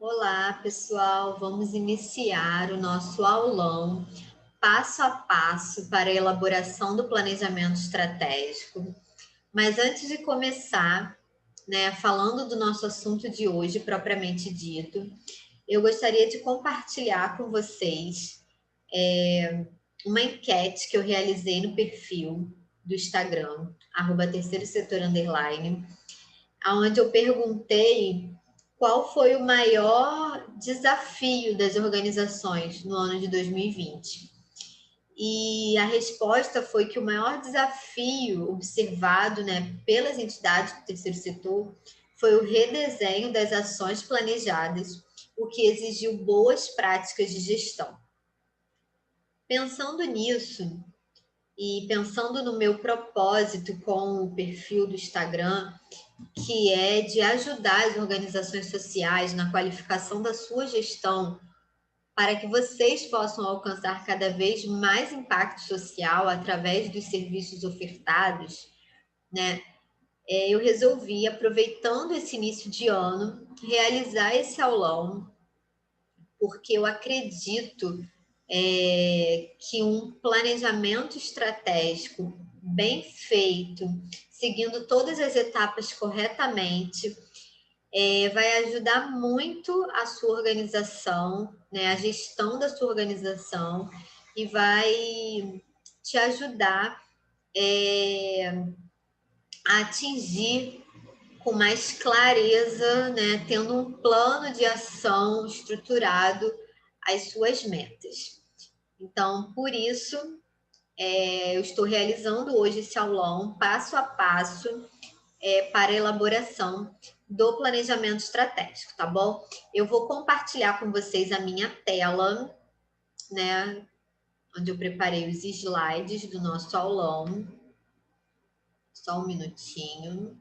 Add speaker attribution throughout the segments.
Speaker 1: Olá, pessoal. Vamos iniciar o nosso aulão passo a passo para a elaboração do planejamento estratégico. Mas antes de começar, falando do nosso assunto de hoje, propriamente dito, eu gostaria de compartilhar com vocês uma enquete que eu realizei no perfil do Instagram, @terceiro setor _, onde eu perguntei qual foi o maior desafio das organizações no ano de 2020. E a resposta foi que o maior desafio observado, pelas entidades do terceiro setor foi o redesenho das ações planejadas, o que exigiu boas práticas de gestão. Pensando nisso e pensando no meu propósito com o perfil do Instagram, que é de ajudar as organizações sociais na qualificação da sua gestão, para que vocês possam alcançar cada vez mais impacto social através dos serviços ofertados, eu resolvi, aproveitando esse início de ano, realizar esse aulão, porque eu acredito que um planejamento estratégico bem feito, seguindo todas as etapas corretamente, vai ajudar muito a sua organização, a gestão da sua organização, e vai te ajudar a atingir com mais clareza, tendo um plano de ação estruturado as suas metas. Então, por isso, eu estou realizando hoje esse aulão passo a passo para a elaboração do planejamento estratégico, tá bom? Eu vou compartilhar com vocês a minha tela, onde eu preparei os slides do nosso aulão. Só um minutinho.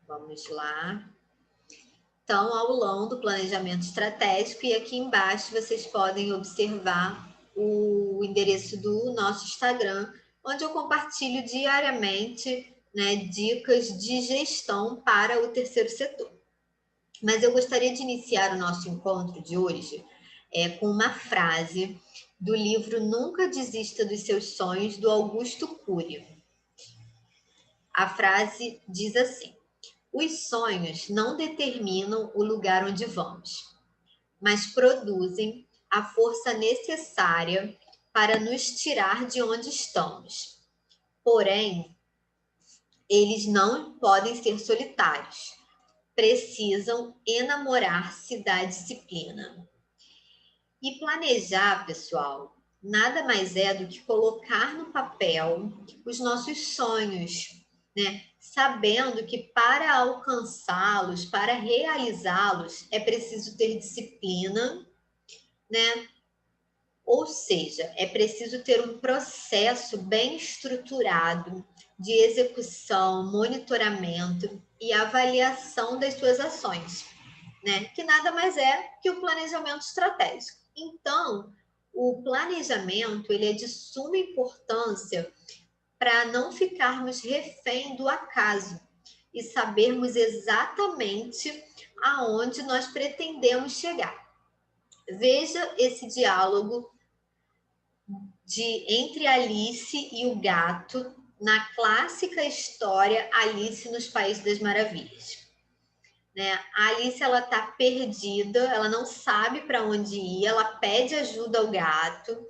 Speaker 1: Vamos lá. Então, aulão do planejamento estratégico, e aqui embaixo vocês podem observar o endereço do nosso Instagram, onde eu compartilho diariamente, dicas de gestão para o terceiro setor. Mas eu gostaria de iniciar o nosso encontro de hoje com uma frase do livro Nunca Desista dos Seus Sonhos, do Augusto Cury. A frase diz assim: os sonhos não determinam o lugar onde vamos, mas produzem a força necessária para nos tirar de onde estamos. Porém, eles não podem ser solitários. Precisam enamorar-se da disciplina. E planejar, pessoal, nada mais é do que colocar no papel os nossos sonhos, sabendo que para alcançá-los, para realizá-los, é preciso ter disciplina, Ou seja, é preciso ter um processo bem estruturado de execução, monitoramento e avaliação das suas ações, que nada mais é que o planejamento estratégico. Então, o planejamento ele é de suma importância para não ficarmos refém do acaso e sabermos exatamente aonde nós pretendemos chegar. Veja esse diálogo entre Alice e o gato na clássica história Alice nos Países das Maravilhas. A Alice ela está perdida, ela não sabe para onde ir, ela pede ajuda ao gato.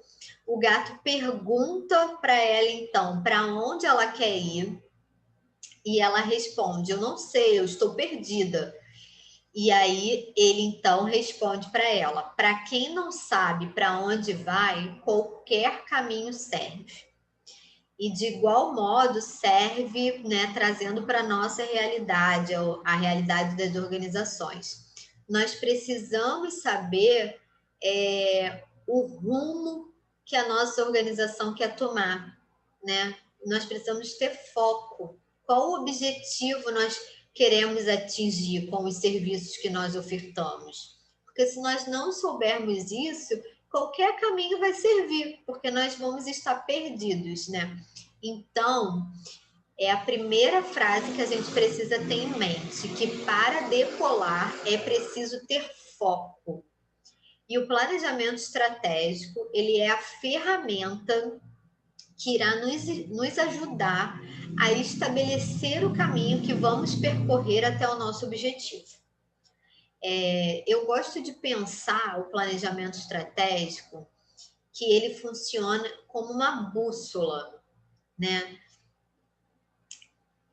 Speaker 1: O gato pergunta para ela então para onde ela quer ir e ela responde: eu não sei, eu estou perdida. E aí ele então responde para ela: para quem não sabe para onde vai, qualquer caminho serve. E de igual modo serve, trazendo para a nossa realidade, a realidade das organizações. Nós precisamos saber o rumo que a nossa organização quer tomar, Nós precisamos ter foco. Qual o objetivo nós queremos atingir com os serviços que nós ofertamos? Porque se nós não soubermos isso, qualquer caminho vai servir, porque nós vamos estar perdidos, Então, é a primeira frase que a gente precisa ter em mente, que para decolar é preciso ter foco. E o planejamento estratégico, ele é a ferramenta que irá nos ajudar a estabelecer o caminho que vamos percorrer até o nosso objetivo. Eu gosto de pensar o planejamento estratégico que ele funciona como uma bússola, né?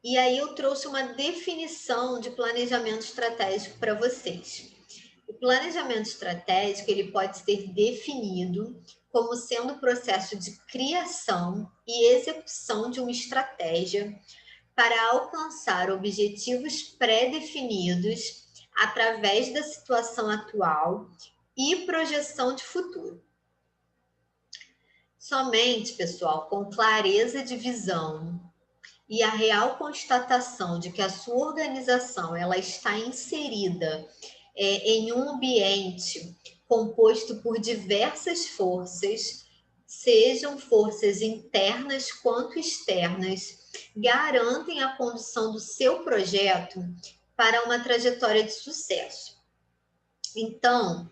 Speaker 1: E aí eu trouxe uma definição de planejamento estratégico para vocês. O planejamento estratégico, ele pode ser definido como sendo o processo de criação e execução de uma estratégia para alcançar objetivos pré-definidos através da situação atual e projeção de futuro. Somente, pessoal, com clareza de visão e a real constatação de que a sua organização ela está inserida em um ambiente composto por diversas forças, sejam forças internas quanto externas, garantem a condução do seu projeto para uma trajetória de sucesso. Então,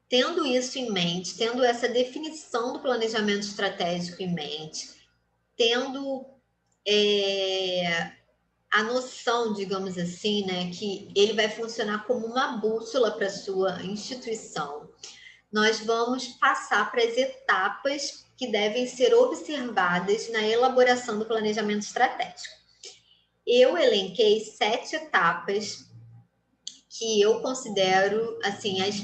Speaker 1: tendo isso em mente, tendo essa definição do planejamento estratégico em mente, tendo a noção, digamos assim, né, que ele vai funcionar como uma bússola para a sua instituição, nós vamos passar para as etapas que devem ser observadas na elaboração do planejamento estratégico. Eu elenquei 7 etapas que eu considero assim as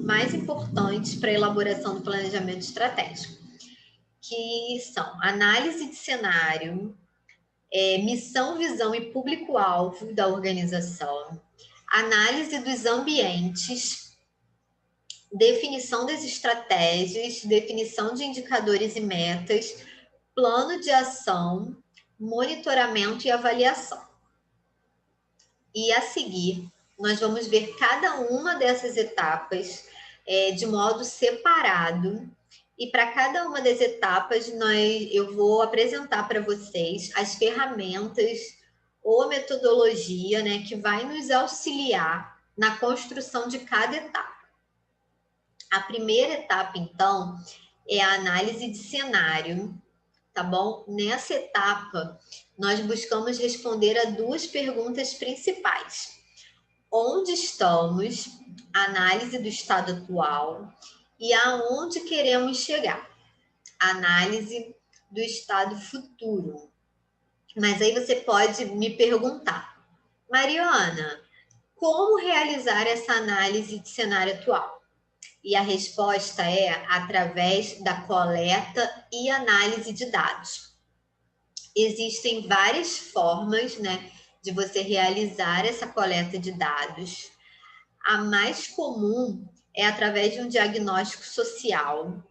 Speaker 1: mais importantes para a elaboração do planejamento estratégico, que são análise de cenário, missão, visão e público-alvo da organização, análise dos ambientes, definição das estratégias, definição de indicadores e metas, plano de ação, monitoramento e avaliação. E a seguir, nós vamos ver cada uma dessas etapas de modo separado. E para cada uma das etapas, eu vou apresentar para vocês as ferramentas ou a metodologia, né, que vai nos auxiliar na construção de cada etapa. A primeira etapa, então, é a análise de cenário, tá bom? Nessa etapa, nós buscamos responder a 2 perguntas principais. Onde estamos? Análise do estado atual. E aonde queremos chegar? Análise do estado futuro. Mas aí você pode me perguntar, Mariana, como realizar essa análise de cenário atual? E a resposta é através da coleta e análise de dados. Existem várias formas, né, de você realizar essa coleta de dados. A mais comum é através de um diagnóstico social,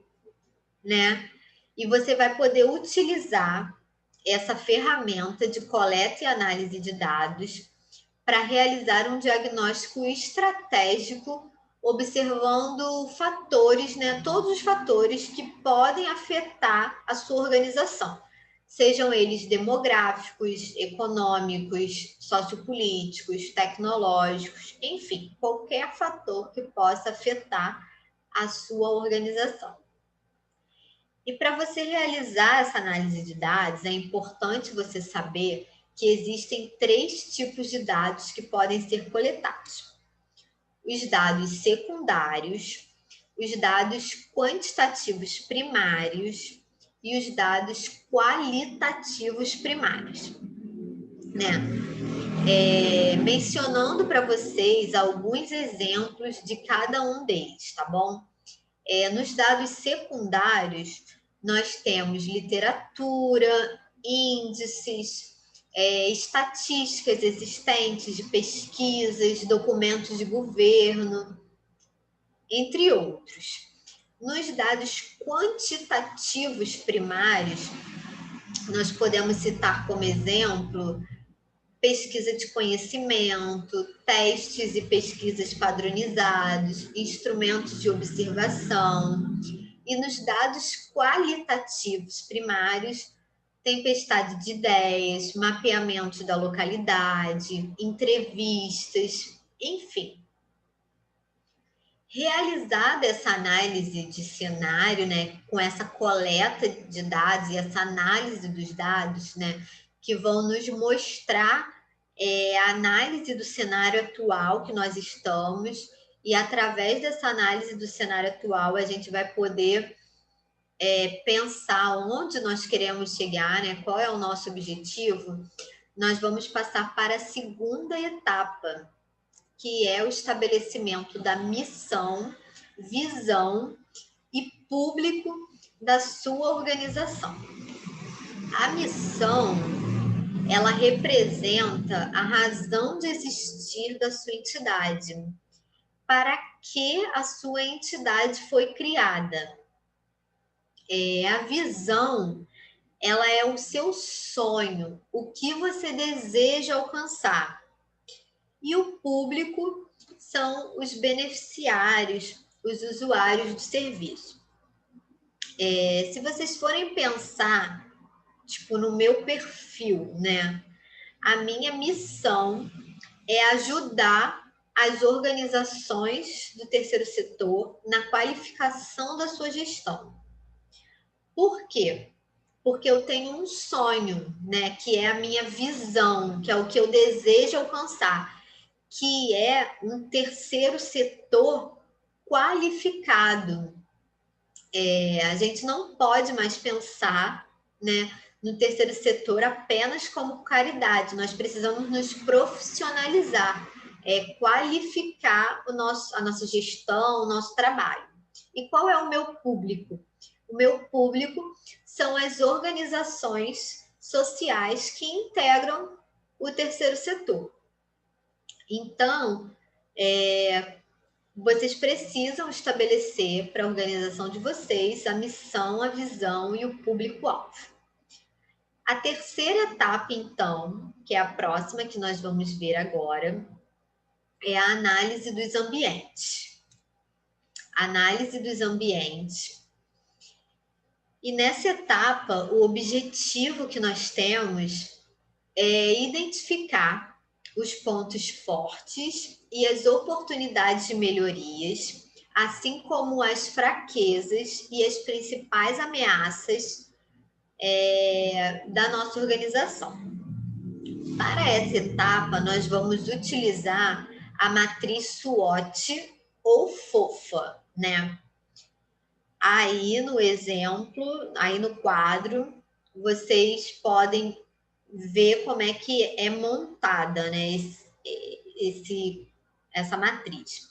Speaker 1: né? E você vai poder utilizar essa ferramenta de coleta e análise de dados para realizar um diagnóstico estratégico, observando fatores, né? Todos os fatores que podem afetar a sua organização, sejam eles demográficos, econômicos, sociopolíticos, tecnológicos, enfim, qualquer fator que possa afetar a sua organização. E para você realizar essa análise de dados, é importante você saber que existem 3 tipos de dados que podem ser coletados: os dados secundários, os dados quantitativos primários e os dados qualitativos primários, né? Mencionando para vocês alguns exemplos de cada um deles, tá bom? Nos dados secundários, nós temos literatura, índices, estatísticas existentes de pesquisas, documentos de governo, entre outros. Nos dados quantitativos primários, nós podemos citar como exemplo pesquisa de conhecimento, testes e pesquisas padronizados, instrumentos de observação. E nos dados qualitativos primários, tempestade de ideias, mapeamento da localidade, entrevistas, enfim. Realizada essa análise de cenário, né, com essa coleta de dados e essa análise dos dados, né, que vão nos mostrar a análise do cenário atual que nós estamos, e através dessa análise do cenário atual a gente vai poder pensar onde nós queremos chegar, né, qual é o nosso objetivo. Nós vamos passar para a segunda etapa, que é o estabelecimento da missão, visão e público da sua organização. A missão, ela representa a razão de existir da sua entidade. Para que a sua entidade foi criada? A visão, ela é o seu sonho, o que você deseja alcançar. E o público são os beneficiários, os usuários do serviço. Se vocês forem pensar, tipo, no meu perfil, né? A minha missão é ajudar as organizações do terceiro setor na qualificação da sua gestão. Por quê? Porque eu tenho um sonho, né? Que é a minha visão, que é o que eu desejo alcançar, que é um terceiro setor qualificado. A gente não pode mais pensar, né, no terceiro setor apenas como caridade. Nós precisamos nos profissionalizar, qualificar a nossa gestão, o nosso trabalho. E qual é o meu público? O meu público são as organizações sociais que integram o terceiro setor. Então, vocês precisam estabelecer para a organização de vocês a missão, a visão e o público-alvo. A terceira etapa, então, que é a próxima que nós vamos ver agora, é a análise dos ambientes. Análise dos ambientes. E nessa etapa, o objetivo que nós temos é identificar os pontos fortes e as oportunidades de melhorias, assim como as fraquezas e as principais ameaças da nossa organização. Para essa etapa, nós vamos utilizar a matriz SWOT ou FOFA, né? Aí no exemplo, aí no quadro, vocês podem ver como é que é montada, né, essa matriz.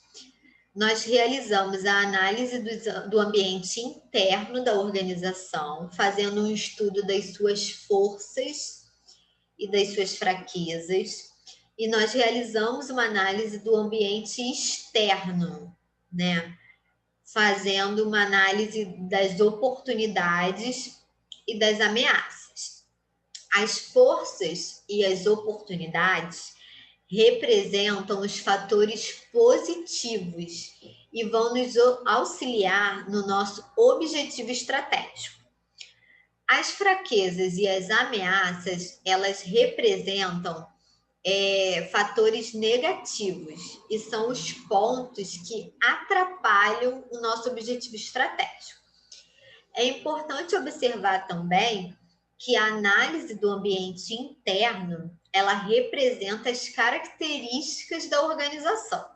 Speaker 1: Nós realizamos a análise do ambiente interno da organização, fazendo um estudo das suas forças e das suas fraquezas, e nós realizamos uma análise do ambiente externo, né, fazendo uma análise das oportunidades e das ameaças. As forças e as oportunidades representam os fatores positivos e vão nos auxiliar no nosso objetivo estratégico. As fraquezas e as ameaças, elas representam fatores negativos e são os pontos que atrapalham o nosso objetivo estratégico. É importante observar também que a análise do ambiente interno, ela representa as características da organização,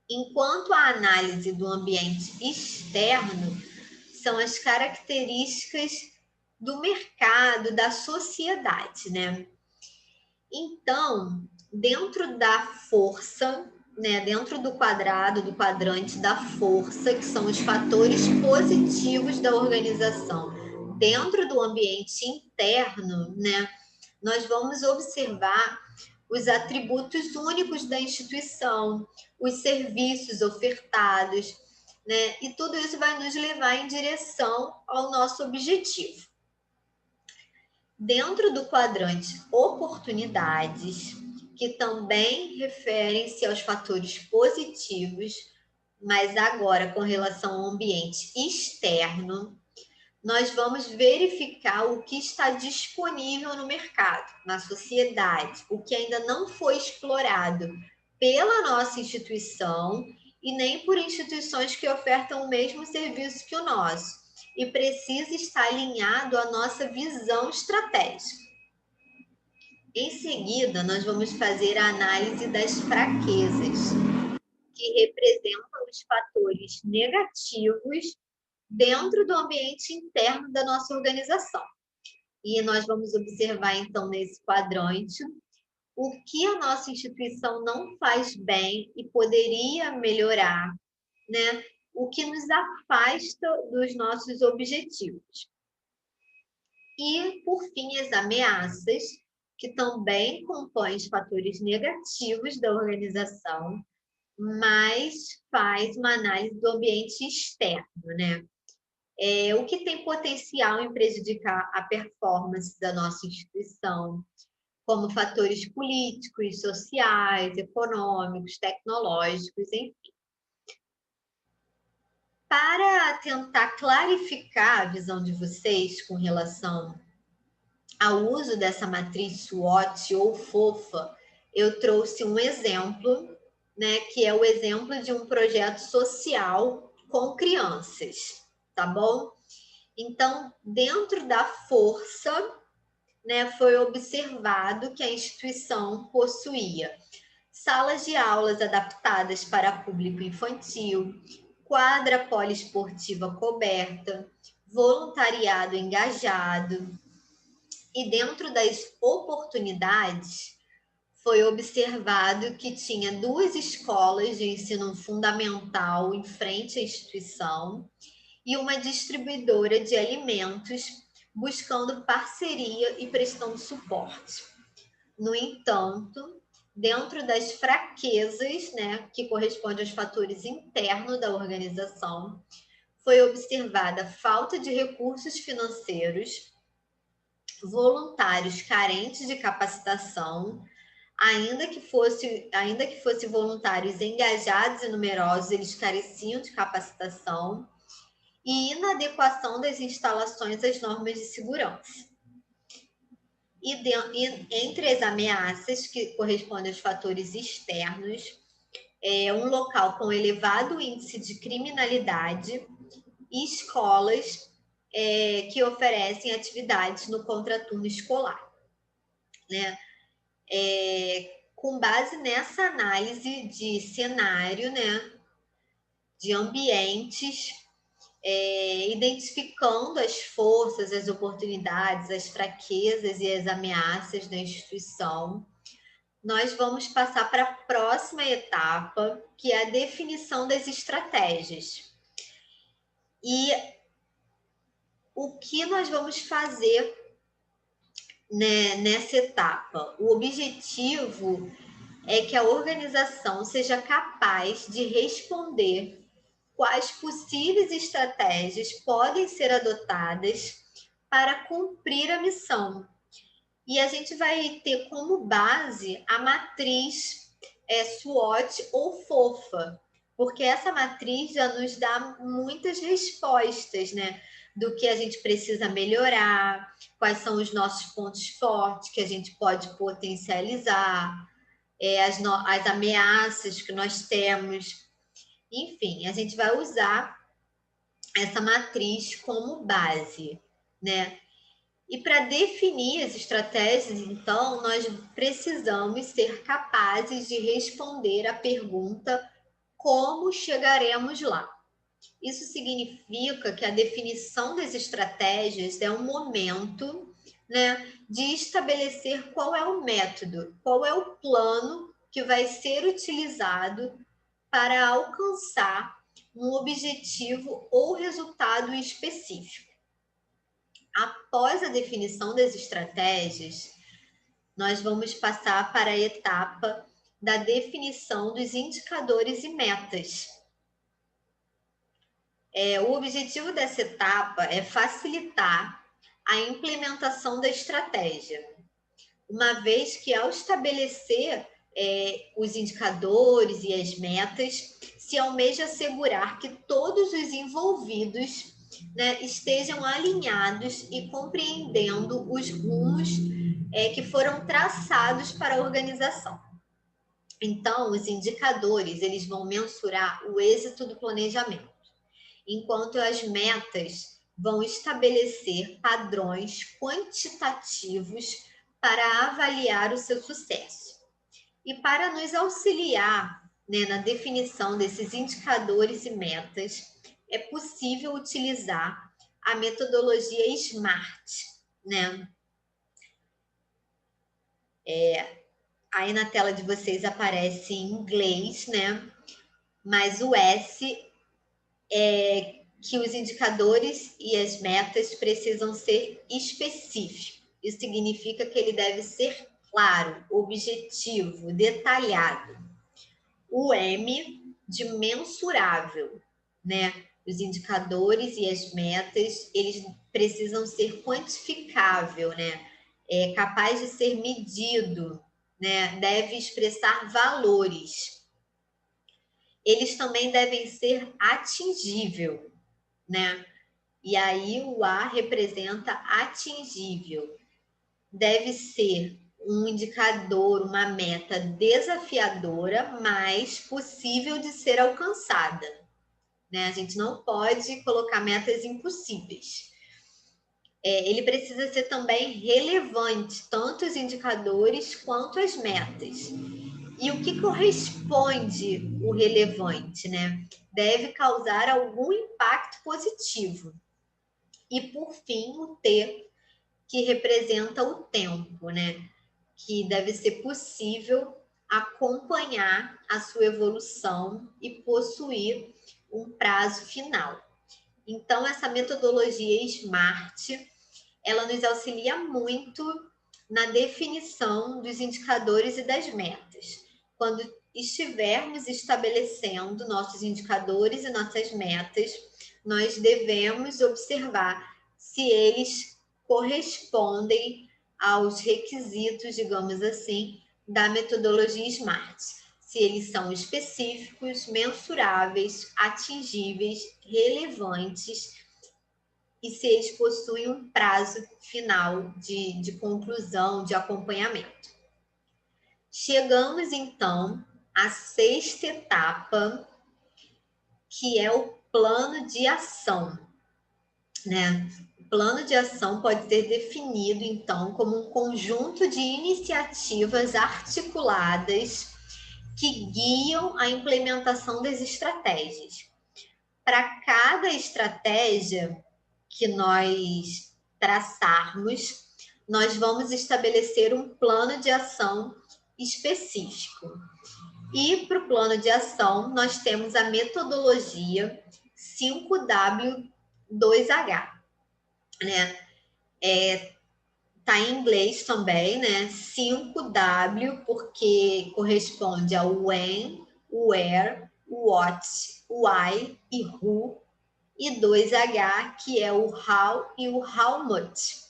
Speaker 1: enquanto a análise do ambiente externo são as características do mercado, da sociedade, né? Então, dentro da força, né, dentro do quadrante da força, que são os fatores positivos da organização, dentro do ambiente interno, né, nós vamos observar os atributos únicos da instituição, os serviços ofertados, né, e tudo isso vai nos levar em direção ao nosso objetivo. Dentro do quadrante oportunidades, que também referem-se aos fatores positivos, mas agora com relação ao ambiente externo, nós vamos verificar o que está disponível no mercado, na sociedade, o que ainda não foi explorado pela nossa instituição e nem por instituições que ofertam o mesmo serviço que o nosso, e precisa estar alinhado à nossa visão estratégica. Em seguida, nós vamos fazer a análise das fraquezas, que representam os fatores negativos dentro do ambiente interno da nossa organização. E nós vamos observar, então, nesse quadrante, o que a nossa instituição não faz bem e poderia melhorar, né? O que nos afasta dos nossos objetivos. E, por fim, as ameaças, que também compõem os fatores negativos da organização, mas faz uma análise do ambiente externo, né? O que tem potencial em prejudicar a performance da nossa instituição, como fatores políticos, sociais, econômicos, tecnológicos, enfim. Para tentar clarificar a visão de vocês com relação ao uso dessa matriz SWOT ou FOFA, eu trouxe um exemplo, né, que é o exemplo de um projeto social com crianças, tá bom? Então, dentro da força, né, foi observado que a instituição possuía salas de aulas adaptadas para público infantil, quadra poliesportiva coberta, voluntariado engajado. E dentro das oportunidades, foi observado que tinha 2 escolas de ensino fundamental em frente à instituição e uma distribuidora de alimentos buscando parceria e prestando suporte. No entanto, dentro das fraquezas, né, que correspondem aos fatores internos da organização, foi observada falta de recursos financeiros, voluntários carentes de capacitação, ainda que fosse voluntários engajados e numerosos, eles careciam de capacitação, e inadequação das instalações às normas de segurança. E entre as ameaças que correspondem aos fatores externos, um local com elevado índice de criminalidade e escolas que oferecem atividades no contraturno escolar, né? Com base nessa análise de cenário, né, de ambientes, identificando as forças, as oportunidades, as fraquezas e as ameaças da instituição, nós vamos passar para a próxima etapa, que é a definição das estratégias. E o que nós vamos fazer, né, nessa etapa? O objetivo é que a organização seja capaz de responder quais possíveis estratégias podem ser adotadas para cumprir a missão. E a gente vai ter como base a matriz SWOT ou FOFA, porque essa matriz já nos dá muitas respostas, né? Do que a gente precisa melhorar, quais são os nossos pontos fortes que a gente pode potencializar, as ameaças que nós temos. Enfim, a gente vai usar essa matriz como base, né? E para definir as estratégias, então, nós precisamos ser capazes de responder à pergunta: como chegaremos lá? Isso significa que a definição das estratégias é um momento, né, de estabelecer qual é o método, qual é o plano que vai ser utilizado para alcançar um objetivo ou resultado específico. Após a definição das estratégias, nós vamos passar para a etapa da definição dos indicadores e metas. O objetivo dessa etapa é facilitar a implementação da estratégia, uma vez que ao estabelecer os indicadores e as metas, se almeja assegurar que todos os envolvidos né, estejam alinhados e compreendendo os rumos que foram traçados para a organização. Então, os indicadores, eles vão mensurar o êxito do planejamento, enquanto as metas vão estabelecer padrões quantitativos para avaliar o seu sucesso. E para nos auxiliar, né, na definição desses indicadores e metas, é possível utilizar a metodologia SMART, né? Aí na tela de vocês aparece em inglês, né? Mas o S é que os indicadores e as metas precisam ser específicos. Isso significa que ele deve ser claro, objetivo, detalhado. O M de mensurável, né? Os indicadores e as metas, eles precisam ser quantificável, né? É capaz de ser medido, né? Deve expressar valores. Eles também devem ser atingível, né? E aí o A representa atingível. Deve ser um indicador, uma meta desafiadora, mas possível de ser alcançada, né? A gente não pode colocar metas impossíveis. Ele precisa ser também relevante, tanto os indicadores quanto as metas. E o que corresponde o relevante, né? Deve causar algum impacto positivo. E, por fim, o T, que representa o tempo, né? Que deve ser possível acompanhar a sua evolução e possuir um prazo final. Então, essa metodologia SMART, ela nos auxilia muito na definição dos indicadores e das metas. Quando estivermos estabelecendo nossos indicadores e nossas metas, nós devemos observar se eles correspondem aos requisitos, digamos assim, da metodologia SMART. Se eles são específicos, mensuráveis, atingíveis, relevantes e se eles possuem um prazo final de conclusão, de acompanhamento. Chegamos, então, à 6ª etapa, que é o plano de ação, né? O plano de ação pode ser definido, então, como um conjunto de iniciativas articuladas que guiam a implementação das estratégias. Para cada estratégia que nós traçarmos, nós vamos estabelecer um plano de ação específico. E para o plano de ação, nós temos a metodologia 5W2H, né? Tá em inglês também, né? 5W, porque corresponde ao when, where, what, why e who, e 2H, que é o how e o how much.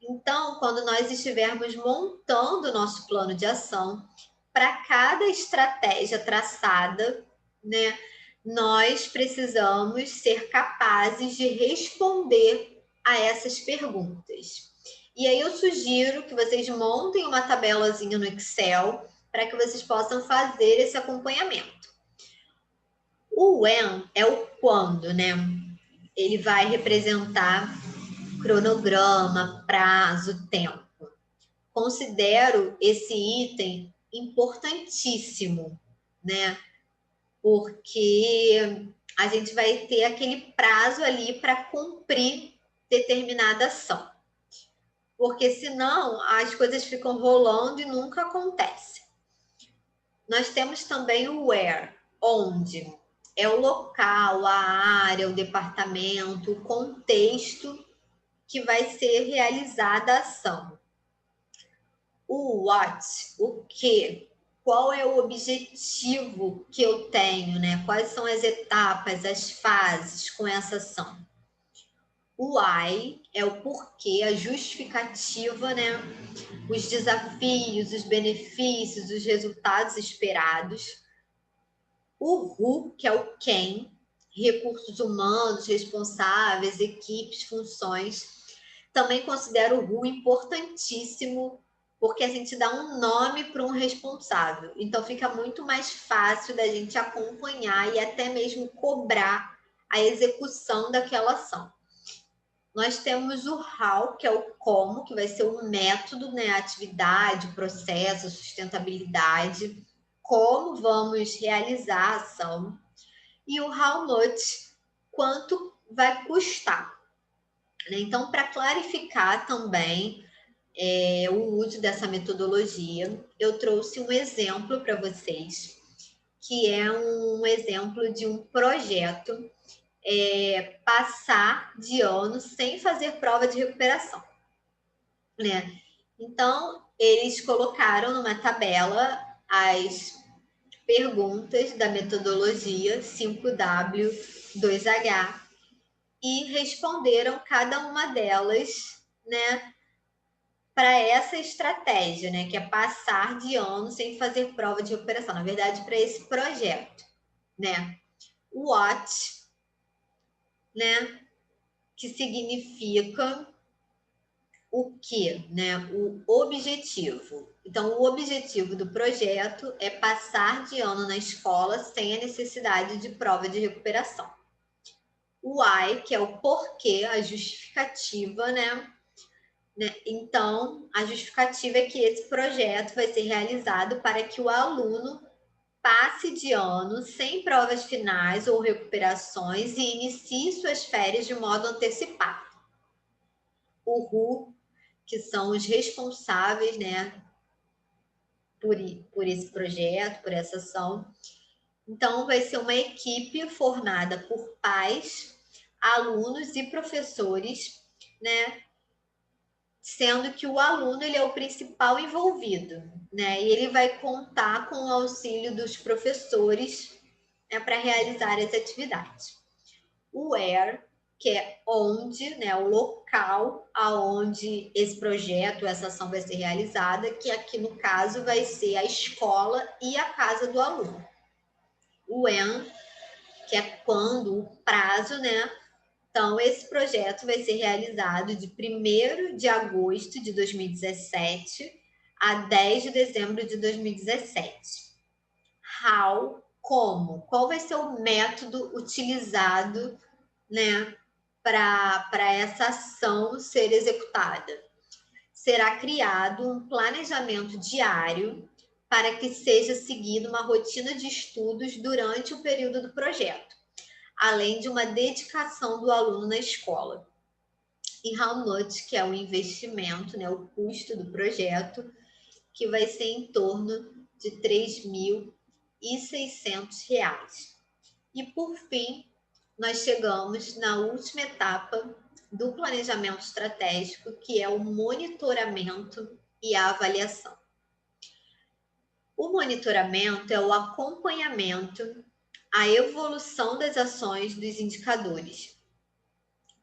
Speaker 1: Então, quando nós estivermos montando o nosso plano de ação, para cada estratégia traçada, né, nós precisamos ser capazes de responder a essas perguntas. E aí eu sugiro que vocês montem uma tabelazinha no Excel para que vocês possam fazer esse acompanhamento. O when é o quando, né? Ele vai representar cronograma, prazo, tempo. Considero esse item importantíssimo, né? Porque a gente vai ter aquele prazo ali para cumprir determinada ação. Porque senão as coisas ficam rolando e nunca acontece. Nós temos também o where, onde é o local, a área, o departamento, o contexto que vai ser realizada a ação. O what, o que, qual é o objetivo que eu tenho, né? Quais são as etapas, as fases com essa ação? O why é o porquê, a justificativa, né? Os desafios, os benefícios, os resultados esperados. O who, que é o quem, recursos humanos, responsáveis, equipes, funções. Também considero o RU importantíssimo, porque a gente dá um nome para um responsável. Então, fica muito mais fácil da gente acompanhar e até mesmo cobrar a execução daquela ação. Nós temos o how, que é o como, que vai ser o método, né? Atividade, processo, sustentabilidade, como vamos realizar a ação. E o how much, quanto vai custar. Então, para clarificar também o uso dessa metodologia, eu trouxe um exemplo para vocês, que é um exemplo de um projeto passar de ano sem fazer prova de recuperação, né? Então, eles colocaram numa tabela as perguntas da metodologia 5W2H e responderam cada uma delas, né, para essa estratégia, né, que é passar de ano sem fazer prova de recuperação. Na verdade, para esse projeto, né? What, né, que significa o que, né? O objetivo. Então, o objetivo do projeto é passar de ano na escola sem a necessidade de prova de recuperação. O why, que é o porquê, a justificativa, né? Então, a justificativa é que esse projeto vai ser realizado para que o aluno passe de ano sem provas finais ou recuperações e inicie suas férias de modo antecipado. O who, que são os responsáveis, né, por esse projeto, por essa ação. Então, vai ser uma equipe formada por pais, alunos e professores, né, sendo que o aluno ele é o principal envolvido, né? E ele vai contar com o auxílio dos professores, né, para realizar as atividades. O where, que é onde, né, o local aonde esse projeto, essa ação vai ser realizada, que aqui no caso vai ser a escola e a casa do aluno. O when, que é quando, o prazo, né? Então, esse projeto vai ser realizado de 1º de agosto de 2017 a 10 de dezembro de 2017. How, como? Qual vai ser o método utilizado, né, para essa ação ser executada? Será criado um planejamento diário para que seja seguida uma rotina de estudos durante o período do projeto, além de uma dedicação do aluno na escola. E how much, que é o investimento, né, o custo do projeto, que vai ser em torno de R$ 3.600. E, por fim, nós chegamos na última etapa do planejamento estratégico, que é o monitoramento e a avaliação. O monitoramento é o acompanhamento, a evolução das ações dos indicadores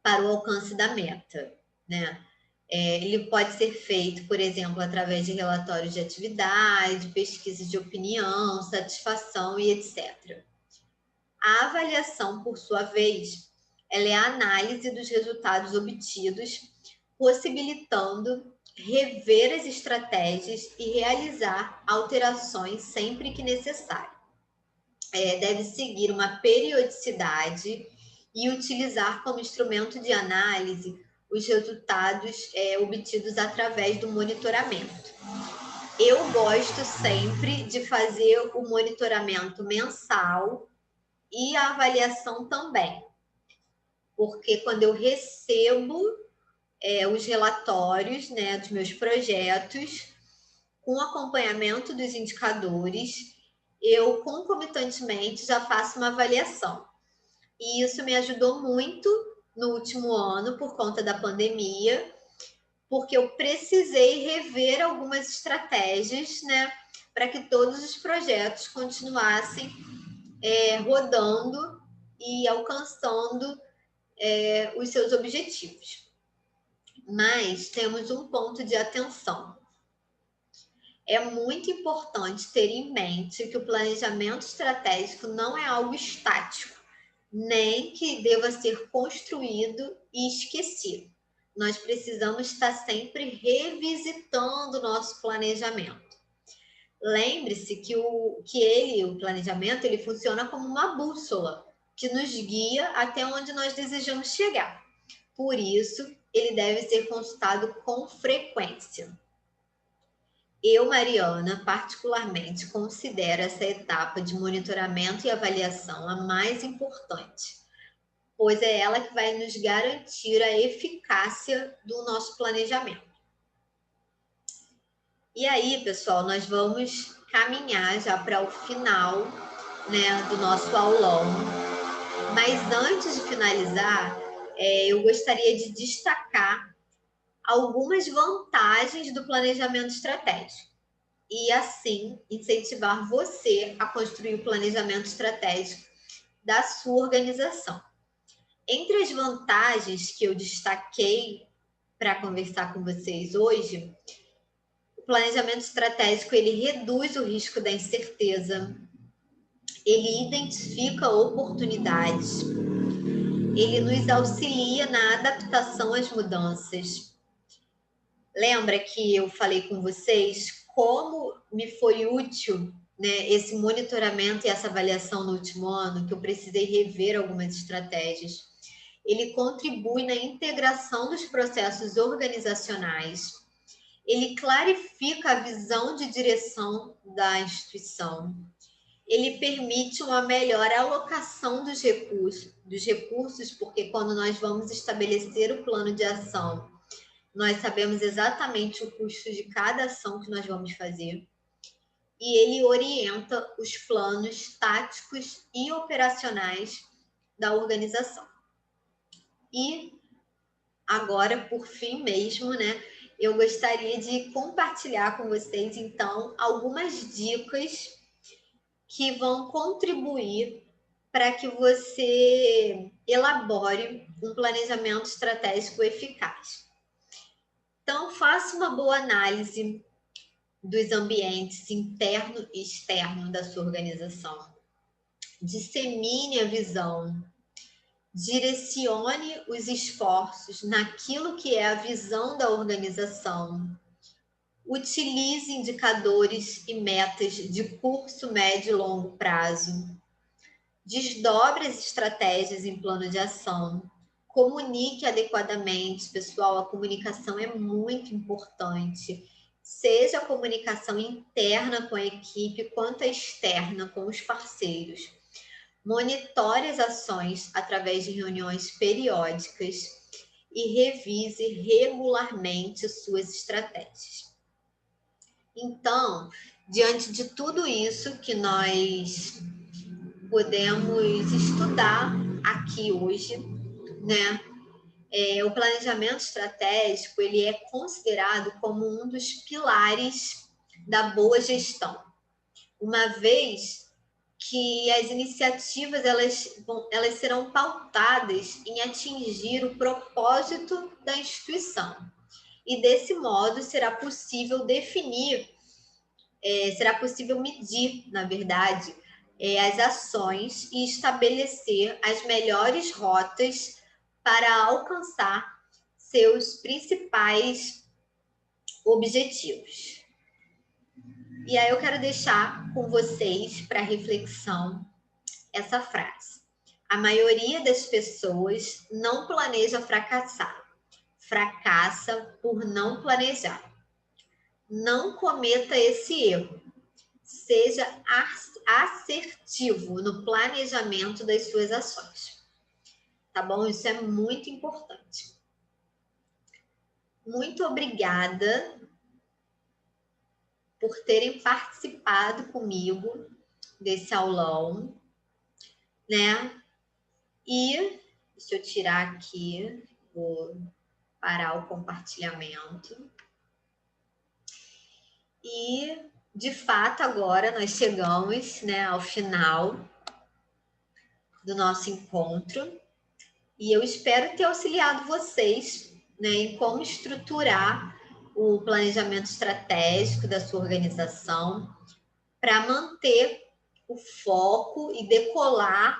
Speaker 1: para o alcance da meta, né? Ele pode ser feito, por exemplo, através de relatórios de atividade, pesquisa de opinião, satisfação e etc. A avaliação, por sua vez, ela é a análise dos resultados obtidos, possibilitando rever as estratégias e realizar alterações sempre que necessário. Deve seguir uma periodicidade e utilizar como instrumento de análise os resultados obtidos através do monitoramento. Eu gosto sempre de fazer o monitoramento mensal e a avaliação também, porque quando eu recebo os relatórios, né, dos meus projetos, com acompanhamento dos indicadores, eu concomitantemente já faço uma avaliação. E isso me ajudou muito no último ano por conta da pandemia, porque eu precisei rever algumas estratégias, né, para que todos os projetos continuassem rodando e alcançando os seus objetivos. Mas temos um ponto de atenção. É muito importante ter em mente que o planejamento estratégico não é algo estático, nem que deva ser construído e esquecido. Nós precisamos estar sempre revisitando o nosso planejamento. Lembre-se que o planejamento, ele funciona como uma bússola que nos guia até onde nós desejamos chegar. Por isso, ele deve ser consultado com frequência. Eu, Mariana, particularmente considero essa etapa de monitoramento e avaliação a mais importante, pois é ela que vai nos garantir a eficácia do nosso planejamento. E aí, pessoal, nós vamos caminhar já para o final, né, do nosso aulão. Mas antes de finalizar, eu gostaria de destacar algumas vantagens do planejamento estratégico e, assim, incentivar você a construir o planejamento estratégico da sua organização. Entre as vantagens que eu destaquei para conversar com vocês hoje, o planejamento estratégico, ele reduz o risco da incerteza, ele identifica oportunidades, ele nos auxilia na adaptação às mudanças. Lembra que eu falei com vocês como me foi útil, né, esse monitoramento e essa avaliação no último ano, que eu precisei rever algumas estratégias. Ele contribui na integração dos processos organizacionais, ele clarifica a visão de direção da instituição, ele permite uma melhor alocação dos recursos, porque quando nós vamos estabelecer o plano de ação, nós sabemos exatamente o custo de cada ação que nós vamos fazer. E ele orienta os planos táticos e operacionais da organização. E agora, por fim mesmo, né, eu gostaria de compartilhar com vocês, então, algumas dicas que vão contribuir para que você elabore um planejamento estratégico eficaz. Então, faça uma boa análise dos ambientes interno e externo da sua organização. Dissemine a visão. Direcione os esforços naquilo que é a visão da organização. Utilize indicadores e metas de curto, médio e longo prazo. Desdobre as estratégias em plano de ação. Comunique adequadamente, pessoal, a comunicação é muito importante. Seja a comunicação interna com a equipe, quanto a externa com os parceiros. Monitore as ações através de reuniões periódicas e revise regularmente suas estratégias. Então, diante de tudo isso que nós podemos estudar aqui hoje, né? O planejamento estratégico, ele é considerado como um dos pilares da boa gestão, uma vez que as iniciativas elas serão pautadas em atingir o propósito da instituição. E desse modo será possível medir, na verdade, as ações e estabelecer as melhores rotas para alcançar seus principais objetivos. E aí eu quero deixar com vocês para reflexão essa frase. A maioria das pessoas não planeja fracassar. Fracassa por não planejar. Não cometa esse erro. Seja assertivo no planejamento das suas ações. Tá bom? Isso é muito importante. Muito obrigada por terem participado comigo desse aulão, né? E deixa eu tirar aqui, vou parar o compartilhamento. E, de fato, agora nós chegamos, né, ao final do nosso encontro. E eu espero ter auxiliado vocês, né, em como estruturar o planejamento estratégico da sua organização para manter o foco e decolar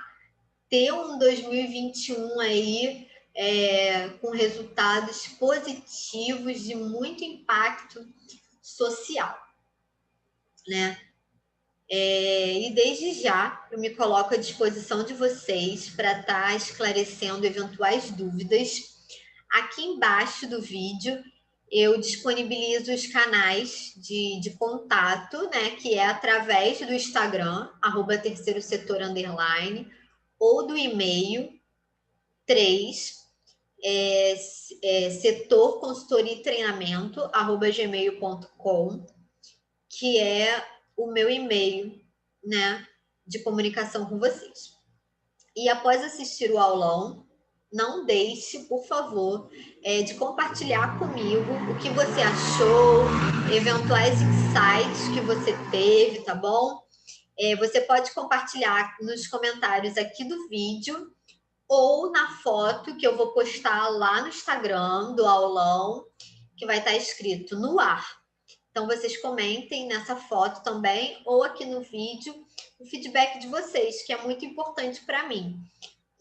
Speaker 1: ter um 2021 aí com resultados positivos de muito impacto social, né? E desde já eu me coloco à disposição de vocês para estar esclarecendo eventuais dúvidas. Aqui embaixo do vídeo eu disponibilizo os canais de contato, né? Que é através do Instagram, @terceiro-setor_, ou do e-mail 3 setor consultoria e treinamento @gmail.com, que é o meu e-mail, né, de comunicação com vocês. E após assistir o aulão, não deixe, por favor, de compartilhar comigo o que você achou, eventuais insights que você teve, tá bom? Você pode compartilhar nos comentários aqui do vídeo ou na foto que eu vou postar lá no Instagram do aulão, que vai estar escrito no ar. Então, vocês comentem nessa foto também, ou aqui no vídeo, o feedback de vocês, que é muito importante para mim.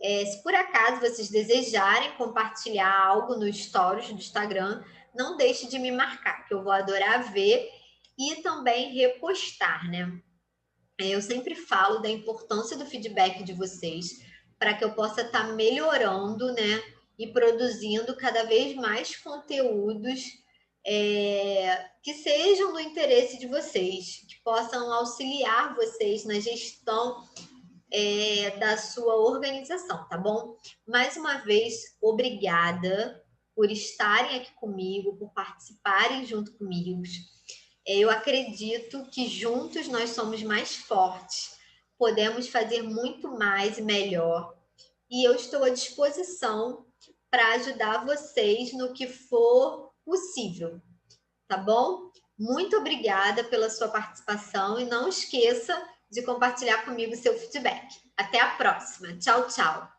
Speaker 1: Se por acaso vocês desejarem compartilhar algo no stories do Instagram, não deixe de me marcar, que eu vou adorar ver e também repostar, né? Eu sempre falo da importância do feedback de vocês para que eu possa estar melhorando, né? E produzindo cada vez mais conteúdos que sejam do interesse de vocês, que possam auxiliar vocês na gestão da sua organização, tá bom? Mais uma vez, obrigada por estarem aqui comigo, por participarem junto comigo. Eu acredito que juntos nós somos mais fortes, podemos fazer muito mais e melhor. E eu estou à disposição para ajudar vocês no que for possível, tá bom? Muito obrigada pela sua participação e não esqueça de compartilhar comigo seu feedback. Até a próxima. Tchau, tchau.